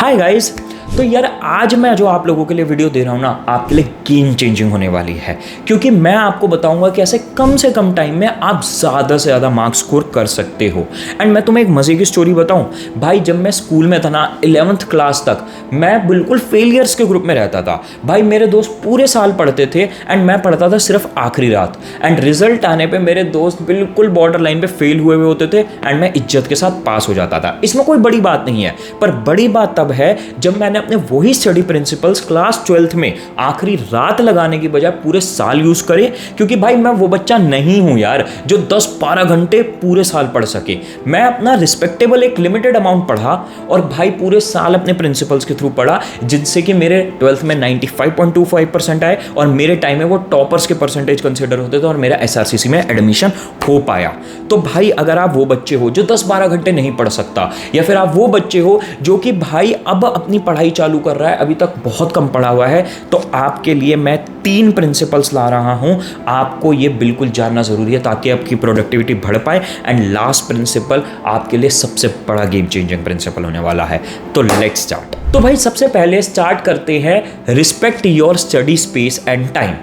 Hi guys. तो यार आज मैं जो आप लोगों के लिए वीडियो दे रहा हूँ ना, आपके लिए गेम चेंजिंग होने वाली है, क्योंकि मैं आपको बताऊंगा कि ऐसे कम से कम टाइम में आप ज़्यादा से ज़्यादा मार्क्स स्कोर कर सकते हो। एंड मैं तुम्हें एक मज़े की स्टोरी बताऊं भाई, जब मैं स्कूल में था ना 11th क्लास तक मैं बिल्कुल फेलियर्स के ग्रुप में रहता था भाई। मेरे दोस्त पूरे साल पढ़ते थे एंड मैं पढ़ता था सिर्फ आखिरी रात। एंड रिजल्ट आने पर मेरे दोस्त बिल्कुल बॉर्डर लाइन पर फेल हुए होते थे एंड मैं इज्जत के साथ पास हो जाता था। इसमें कोई बड़ी बात नहीं है, पर बड़ी बात तब है जब मैंने अपने वही स्टडी प्रिंसिपल्स क्लास 12th में आखिरी रात लगाने की बजाय पूरे साल यूज करे। क्योंकि भाई मैं वो बच्चा नहीं हूं यार जो 10-12 घंटे पूरे साल पढ़ सके। मैं अपना रिस्पेक्टेबल एक लिमिटेड अमाउंट पढ़ा और भाई पूरे साल अपने प्रिंसिपल्स के थ्रू पढ़ा, जिनसे कि मेरे 12th में 95.25% आए और मेरे टाइम में वो टॉपर्स के परसेंटेज कंसिडर होते थे और मेरा SRCC में एडमिशन हो पाया। तो भाई अगर आप वो बच्चे हो जो 10-12 घंटे नहीं पढ़ सकता, या फिर आप वो बच्चे हो जो कि भाई अब अपनी पढ़ाई चालू कर रहा है, अभी तक बहुत कम पढ़ा हुआ है, तो आपके लिए मैं 3 प्रिंसिपल्स ला रहा हूं। आपको ये बिल्कुल जानना जरूरी है ताकि आपकी प्रोडक्टिविटी बढ़ पाए। एंड लास्ट प्रिंसिपल आपके लिए सबसे बड़ा गेम चेंजिंग प्रिंसिपल होने वाला है। तो लेट्स स्टार्ट। तो भाई सबसे पहले स्टार्ट करते हैं respect your study space and time.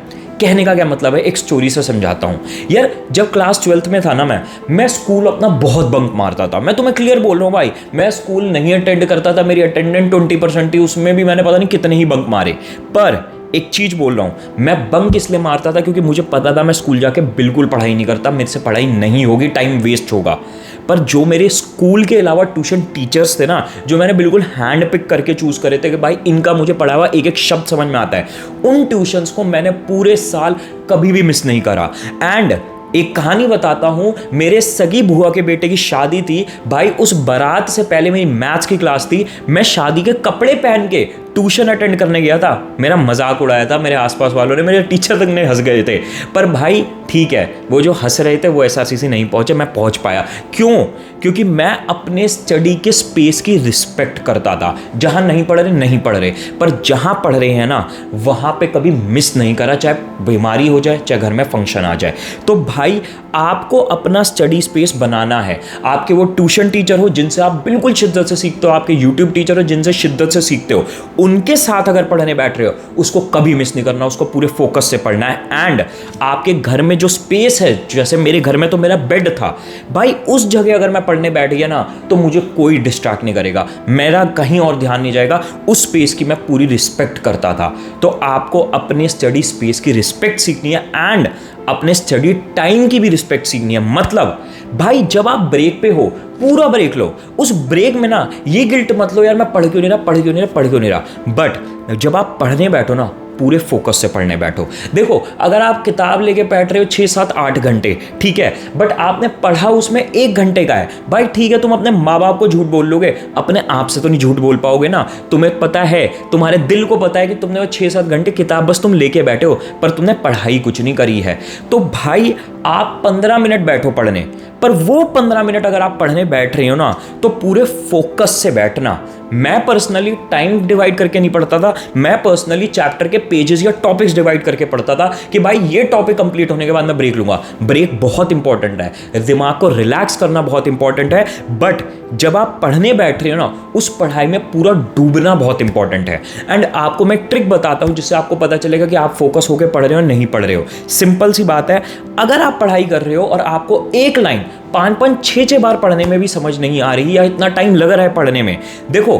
कहने का क्या मतलब है, एक स्टोरी से समझाता हूँ यार। जब क्लास 12th में था ना, मैं स्कूल अपना बहुत बंक मारता था। मैं तुम्हें क्लियर बोल रहा हूँ भाई, मैं स्कूल नहीं अटेंड करता था। मेरी अटेंडेंस 20% थी, उसमें भी मैंने पता नहीं कितने ही बंक मारे। पर एक चीज बोल रहा हूँ, मैं बंक इसलिए मारता था क्योंकि मुझे पता था मैं स्कूल जाके बिल्कुल पढ़ाई नहीं करता, मेरे से पढ़ाई नहीं होगी, टाइम वेस्ट होगा। पर जो मेरे स्कूल के अलावा ट्यूशन टीचर्स थे ना, जो मैंने बिल्कुल हैंड पिक करके चूज करे थे कि भाई इनका मुझे पढ़ा हुआ एक एक शब्द समझ में आता है, उन ट्यूशंस को मैंने पूरे साल कभी भी मिस नहीं करा। एंड एक कहानी बताता हूं, मेरे सगी बुआ के बेटे की शादी थी भाई। उस बारात से पहले मेरी मैथ्स की क्लास थी, मैं शादी के कपड़े पहन के ट्यूशन अटेंड करने गया था। मेरा मजाक उड़ाया था मेरे आसपास वालों ने, मेरे टीचर तक ने हंस गए थे। पर भाई ठीक है, वो जो हंस रहे थे वो SRCC नहीं पहुंचे, मैं पहुंच पाया। क्यों? क्योंकि मैं अपने स्टडी के स्पेस की रिस्पेक्ट करता था। जहां नहीं पढ़ रहे नहीं पढ़ रहे, पर जहां पढ़ रहे हैं ना वहां पे कभी मिस नहीं करा, चाहे बीमारी हो जाए चाहे घर में फंक्शन आ जाए। तो भाई आपको अपना स्टडी स्पेस बनाना है। आपके वो ट्यूशन टीचर हो जिनसे आप बिल्कुल शिद्दत से सीखते हो, आपके यूट्यूब टीचर हो जिनसे शिद्दत से सीखते हो, उनके साथ अगर पढ़ने बैठ रहे हो उसको कभी मिस नहीं करना, उसको पूरे फोकस से पढ़ना है। एंड आपके घर में जो स्पेस है, जैसे मेरे घर में तो मेरा बेड था भाई, उस जगह अगर मैं पढ़ने बैठ गया ना तो मुझे कोई डिस्ट्रैक्ट नहीं करेगा, मेरा कहीं और ध्यान नहीं जाएगा। उस स्पेस की मैं पूरी रिस्पेक्ट करता था। तो आपको अपने स्टडी स्पेस की रिस्पेक्ट सीखनी है एंड अपने स्टडी टाइम की भी रिस्पेक्ट सीखनी है। मतलब भाई जब आप ब्रेक पे हो पूरा ब्रेक लो, उस ब्रेक में ना ये गिल्ट मत लो यार मैं पढ़ क्यों नहीं रहा, पढ़ क्यों नहीं रहा, पढ़ क्यों नहीं रहा। बट जब आप पढ़ने बैठो ना पूरे फोकस से पढ़ने बैठो। देखो अगर आप किताब लेके बैठ रहे हो 6-7-8 घंटे, ठीक है, बट आपने पढ़ा उसमें 1 घंटे का है भाई, ठीक है, तुम अपने माँ बाप को झूठ बोल लोगे, अपने आप से तो नहीं झूठ बोल पाओगे ना। तुम्हें पता है, तुम्हारे दिल को पता है कि तुमने वो 6-7 घंटे किताब बस तुम लेके बैठे हो, पर तुमने पढ़ाई कुछ नहीं करी है। तो भाई आप 15 मिनट बैठो पढ़ने, पर वो 15 मिनट अगर आप पढ़ने बैठ रहे हो ना तो पूरे फोकस से बैठना। मैं पर्सनली टाइम डिवाइड करके नहीं पढ़ता था, मैं पर्सनली चैप्टर के पेजेस या टॉपिक्स डिवाइड करके पढ़ता था कि भाई ये टॉपिक कंप्लीट होने के बाद मैं ब्रेक लूंगा। ब्रेक बहुत इंपॉर्टेंट है, दिमाग को रिलैक्स करना बहुत इंपॉर्टेंट है, बट जब आप पढ़ने बैठ रहे हो ना उस पढ़ाई में पूरा डूबना बहुत इंपॉर्टेंट है। एंड आपको मैं एक ट्रिक बताता हूं जिससे आपको पता चलेगा कि आप फोकस होकर पढ़ रहे हो नहीं पढ़ रहे हो। सिंपल सी बात है, अगर आप पढ़ाई कर रहे हो और आपको एक लाइन 5-5, 6-6 बार पढ़ने में भी समझ नहीं आ रही या इतना टाइम लग रहा है पढ़ने में, देखो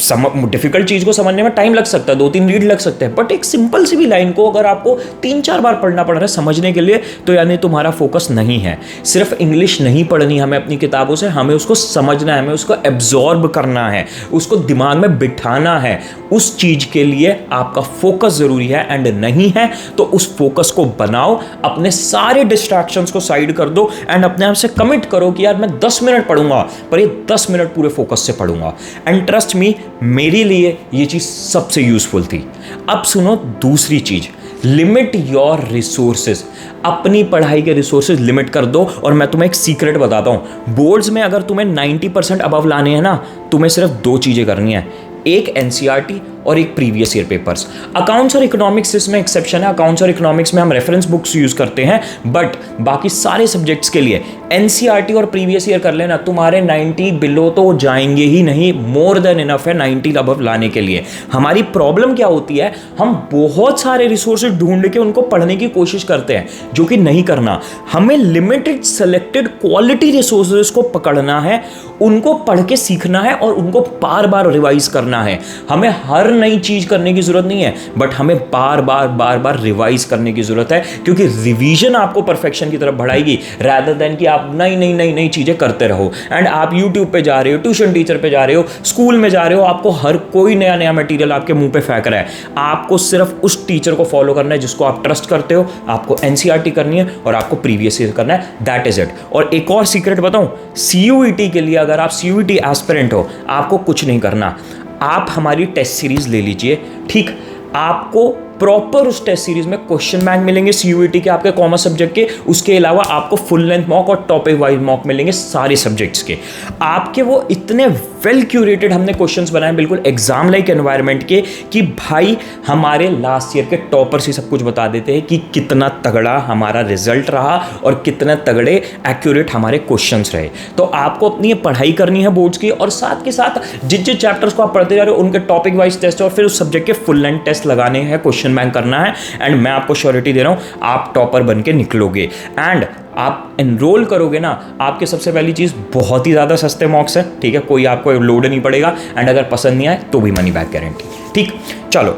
डिफिकल्ट चीज को समझने में टाइम लग सकता है, 2-3 रीड लग सकते हैं, बट एक सिंपल सी भी लाइन को अगर आपको 3-4 बार पढ़ना पड़ रहा है समझने के लिए, तो यानी तुम्हारा फोकस नहीं है। सिर्फ इंग्लिश नहीं पढ़नी हमें अपनी किताबों से, हमें उसको समझना है, हमें उसको एब्जॉर्ब करना है, उसको दिमाग में बिठाना है। उस चीज के लिए आपका फोकस जरूरी है। एंड नहीं है तो उस फोकस को बनाओ, अपने सारे डिस्ट्रैक्शंस को साइड कर दो एंड अपने आप से कमिट करो कि यार मैं 10 मिनट पढ़ूंगा, पर ये 10 मिनट पूरे फोकस से पढ़ूंगा। एंड ट्रस्ट मी, मेरे लिए ये चीज सबसे यूजफुल थी। अब सुनो दूसरी चीज, लिमिट योर रिसोर्सेज। अपनी पढ़ाई के रिसोर्सेज लिमिट कर दो। और मैं तुम्हें एक सीक्रेट बताता हूं, बोर्ड्स में अगर तुम्हें 90% अबव लाने हैं ना, तुम्हें सिर्फ 2 चीजें करनी है, एक NCERT और एक प्रीवियस ईयर पेपर्स। अकाउंट्स और इकोनॉमिक्स इसमें एक्सेप्शन है, अकाउंट्स और इकोनॉमिक्स में हम रेफरेंस बुक्स यूज करते हैं, बट बाकी सारे सब्जेक्ट्स के लिए एनसीईआरटी और प्रीवियस ईयर कर लेना, तुम्हारे 90 बिलो तो जाएंगे ही नहीं, मोर देन इनफ है 90 अबव लाने के लिए। हमारी प्रॉब्लम क्या होती है, हम बहुत सारे रिसोर्सेज ढूंढ के उनको पढ़ने की कोशिश करते हैं, जो कि नहीं करना। हमें लिमिटेड सेलेक्टेड क्वालिटी रिसोर्सेज को पकड़ना है, उनको पढ़ के सीखना है और उनको बार बार रिवाइज करना है। हमें हर नई चीज करने की जरूरत नहीं है, बट हमें बार बार रिवाइज करने की जरूरत है, क्योंकि रिवीजन आपको परफेक्शन की तरफ बढ़ाएगी, रादर देन कि आप नई चीजें करते रहो। एंड आप यूट्यूब पे जा रहे हो, ट्यूशन टीचर पे जा रहे हो, स्कूल में जा रहे हो, आपको हर कोई नया मटेरियल आपके मुंह पे फेंक रहा है। आपको सिर्फ उस टीचर को फॉलो करना है जिसको आप ट्रस्ट करते हो, आपको एनसीईआरटी करनी है और आपको प्रीवियस ईयर करना है, दैट इज इट। और एक और सीक्रेट बताऊं, सीयूईटी के लिए अगर आप सीयूईटी एस्पिरेंट हो, आपको कुछ नहीं करना, आप हमारी टेस्ट सीरीज ले लीजिए, ठीक। आपको प्रॉपर उस टेस्ट सीरीज में क्वेश्चन बैंक मिलेंगे सीयूईटी के, आपके कॉमर्स सब्जेक्ट के, उसके अलावा आपको फुल लेंथ मॉक और टॉपिक वाइज मॉक मिलेंगे सारे सब्जेक्ट्स के। आपके वो इतने वेल क्यूरेटेड हमने क्वेश्चंस बनाए, बिल्कुल एग्जाम लाइक एनवायरनमेंट के, कि भाई हमारे लास्ट ईयर के टॉपर्स ही सब कुछ बता देते हैं कि कितना तगड़ा हमारा रिजल्ट रहा और कितने तगड़े एक्यूरेट हमारे क्वेश्चंस रहे। तो आपको अपनी पढ़ाई करनी है बोर्ड्स की, और साथ के साथ जिस चैप्टर्स को आप पढ़ते जा रहे हो उनके टॉपिक वाइज टेस्ट और फिर उस सब्जेक्ट के फुल लेंथ टेस्ट लगाने हैं, क्वेश्चन बैंक करना है। एंड मैं आपको श्योरिटी दे रहा हूं, आप टॉपर बन के निकलोगे। एंड आप एनरोल करोगे ना, आपके सबसे पहली चीज बहुत ही ज्यादा सस्ते मॉक्स है, ठीक है, कोई आपको लोड नहीं पड़ेगा, एंड अगर पसंद नहीं आए तो भी मनी बैक गारंटी, ठीक। चलो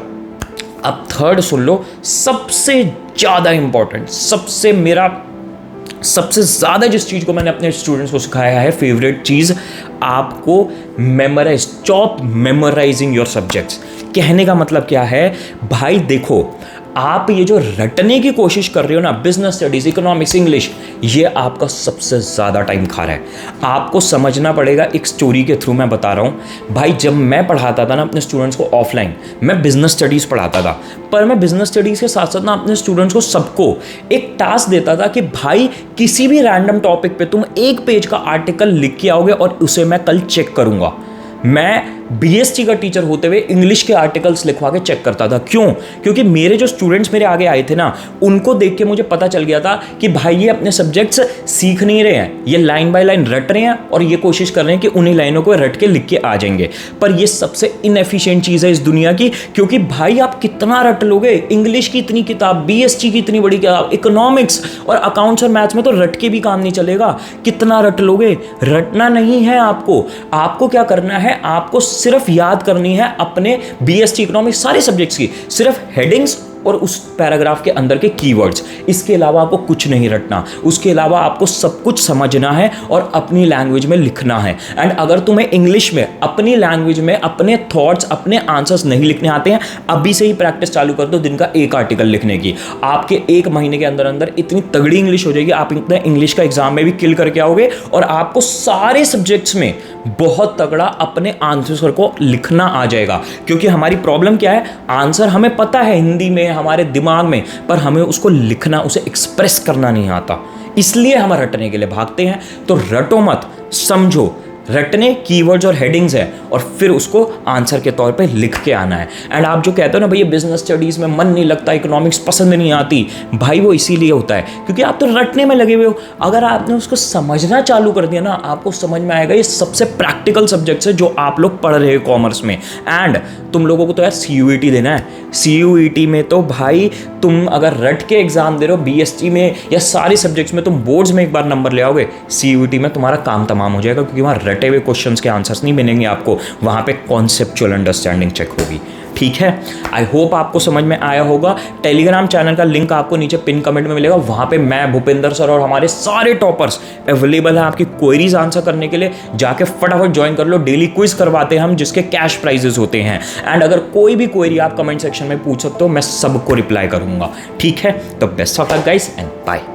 अब थर्ड सुन लो, सबसे ज्यादा इंपॉर्टेंट, सबसे ज्यादा जिस चीज को मैंने अपने स्टूडेंट्स को सिखाया है, फेवरेट चीज, आपको memorise, stop memorising your subjects. कहने का मतलब क्या है भाई, देखो आप ये जो रटने की कोशिश कर रहे हो ना, बिजनेस स्टडीज, इकोनॉमिक्स, इंग्लिश, ये आपका सबसे ज़्यादा टाइम खा रहा है। आपको समझना पड़ेगा, एक स्टोरी के थ्रू मैं बता रहा हूँ भाई। जब मैं पढ़ाता था ना अपने स्टूडेंट्स को ऑफलाइन, मैं बिजनेस स्टडीज़ पढ़ाता था, पर मैं बिजनेस स्टडीज़ के साथ साथ ना अपने स्टूडेंट्स को सबको एक टास्क देता था कि भाई किसी भी रैंडम टॉपिक पे तुम एक पेज का आर्टिकल लिख के आओगे और उसे मैं कल चेक करूँगा। मैं बीएसटी का टीचर होते हुए इंग्लिश के आर्टिकल्स लिखवा के चेक करता था। क्यों? क्योंकि मेरे जो स्टूडेंट्स मेरे आगे आए थे ना, उनको देख के मुझे पता चल गया था कि भाई ये अपने सब्जेक्ट्स सीख नहीं रहे हैं, ये लाइन बाय लाइन रट रहे हैं और ये कोशिश कर रहे हैं कि उन्हीं लाइनों को रट के लिख के आ जाएंगे। पर ये सबसे इनएफिशिएंट चीज़ है इस दुनिया की, क्योंकि भाई आप कितना रट लोगे, इंग्लिश की इतनी किताब, बीएसटी की इतनी बड़ी किताब, इकोनॉमिक्स और अकाउंट्स और मैथ्स में तो रट के भी काम नहीं चलेगा। कितना रट लोगे? रटना नहीं है आपको क्या करना है, आपको सिर्फ याद करनी है अपने बीएसटी इकोनॉमिक्स सारे सब्जेक्ट्स की सिर्फ हेडिंग्स और उस पैराग्राफ के अंदर के कीवर्ड्स। इसके अलावा आपको कुछ नहीं रटना, उसके अलावा आपको सब कुछ समझना है और अपनी लैंग्वेज में लिखना है। एंड अगर तुम्हें इंग्लिश में अपनी लैंग्वेज में अपने थॉट्स, अपने आंसर्स नहीं लिखने आते हैं, अभी से ही प्रैक्टिस चालू कर दो दिन का एक आर्टिकल लिखने की। आपके 1 महीने के अंदर अंदर इतनी तगड़ी इंग्लिश हो जाएगी, आप इतने इंग्लिश का एग्जाम में भी किल करके आओगे और आपको सारे सब्जेक्ट्स में बहुत तगड़ा अपने आंसर को लिखना आ जाएगा। क्योंकि हमारी प्रॉब्लम क्या है, आंसर हमें पता है हिंदी में, हमारे दिमाग में, पर हमें उसको लिखना, उसे एक्सप्रेस करना नहीं आता, इसलिए हम रटने के लिए भागते हैं। तो रटो मत, समझो। रटने कीवर्ड्स और हेडिंग्स है और फिर उसको आंसर के तौर पे लिख के आना है। एंड आप जो कहते हो ना भैया बिजनेस स्टडीज में मन नहीं लगता, इकोनॉमिक्स पसंद नहीं आती, भाई वो इसीलिए होता है क्योंकि आप तो रटने में लगे हुए हो। अगर आपने उसको समझना चालू कर दिया ना, आपको समझ में आएगा ये सबसे प्रैक्टिकल सब्जेक्ट्स है जो आप लोग पढ़ रहे हो कॉमर्स में। एंड तुम लोगों को तो यार सीयूईटी देना है, सीयूईटी में तो भाई तुम अगर रट के एग्जाम दे रहे हो, बीएसटी में या सारे सब्जेक्ट्स में तुम बोर्ड्स में एक बार नंबर ले आओगे, सीयूईटी में तुम्हारा काम तमाम हो जाएगा, क्योंकि वहाँ रटे हुए क्वेश्चंस के आंसर्स नहीं मिलेंगे आपको, वहाँ पे कॉन्सेप्चुअल अंडरस्टैंडिंग चेक होगी। ठीक है, आई होप आपको समझ में आया होगा। टेलीग्राम चैनल का लिंक आपको नीचे पिन कमेंट में मिलेगा, वहाँ पे मैं, भूपेंद्र सर और हमारे सारे टॉपर्स अवेलेबल हैं आपकी क्वेरीज आंसर करने के लिए। जाके फटाफट ज्वाइन कर लो, डेली क्विज करवाते हैं हम जिसके कैश प्राइजेस होते हैं। एंड अगर कोई भी क्वेरी आप कमेंट सेक्शन में पूछ सकते हो, मैं सबको रिप्लाई करूंगा। ठीक है, तो best of luck guys and bye.